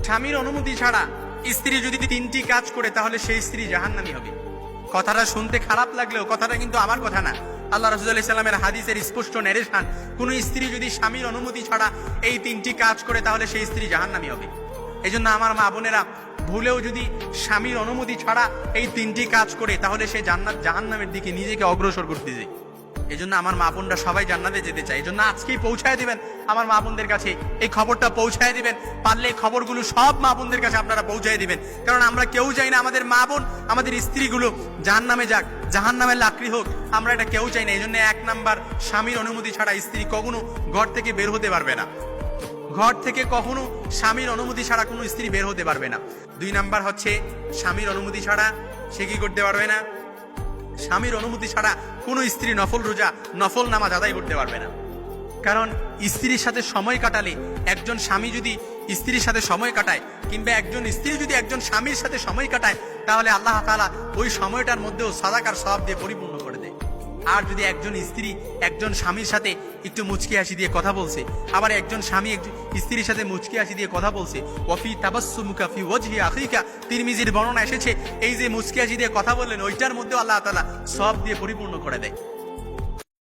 স্বামীর অনুমতি ছাড়া স্ত্রী যদি 3টি কাজ করে তাহলে সেই স্ত্রী জাহান্নামী হবে। কথাটা শুনতে খারাপ লাগলেও কথাটা কিন্তু আমার কথা না, আল্লাহ রাসূলুল্লাহ সাল্লাল্লাহু আলাইহি ওয়াসাল্লামের হাদিসের স্পষ্ট নেরেশন। কোন স্ত্রী যদি স্বামীর অনুমতি ছাড়া এই 3টি কাজ করে তাহলে সেই স্ত্রী জাহান্নামী হবে। এই জন্য আমার মা বোনেরা ভুলেও যদি স্বামীর অনুমতি ছাড়া এই 3টি কাজ করে তাহলে সে জাহান্নামের দিকে নিজেকে অগ্রসর করতেছে। এই জন্য আমার মা বোনরা সবাই জান্নাতে যেতে চায়। এই জন্য আজকেই পৌঁছায় দিবেন আমার মা বোনদের কাছে, এই খবরটা পৌঁছায় দিবেন। পারলে এই খবরগুলো সব মা বোনদের কাছে আপনারা পৌঁছায় দিবেন, কারণ আমরা কেউ চাই না আমাদের মা বোন, আমাদের স্ত্রীগুলো জাহান্নামে যাক, জাহান্নামের লাকড়ি হোক, আমরা এটা কেউ চাই না। এই জন্য 1 নাম্বার, স্বামীর অনুমতি ছাড়া স্ত্রী কখনো ঘর থেকে বের হতে পারবে না। ঘর থেকে কখনো স্বামীর অনুমতি ছাড়া কোনো স্ত্রী বের হতে পারবে না। 2 নাম্বার হচ্ছে, স্বামীর অনুমতি ছাড়া সে কি করতে পারবে না? স্বামীর অনুমতি ছাড়া কোনো স্ত্রী নফল রোজা, নফল নামাজ আদায় করতে পারবে না। কারণ স্ত্রীর সাথে সময় কাটালে, একজন স্বামী যদি স্ত্রীর সাথে সময় কাটায়, কিংবা একজন স্ত্রী যদি একজন স্বামীর সাথে সময় কাটায়, তাহলে আল্লাহ তাআলা ওই সময়টার মধ্যেও সাদাকার সওয়াব দিয়ে পরিপূর্ণ করে দেয়। আর যদি একজন স্ত্রী একজন স্বামীর সাথে একটু মুচকি হাসি দিয়ে কথা বলছে, আবার একজন স্বামী স্ত্রীর সাথে মুচকি হাসি দিয়ে কথা বলছে, ওয়াফি তাবাসসুমুকা ফি ওয়াজহি আখিকা, তিরমিজির বর্ণনা এসেছে, এই যে মুচকি হাসি দিয়ে কথা বললেন ওইটার মধ্যে আল্লাহ তাআলা সওয়াব দিয়ে পরিপূর্ণ করে দেয়।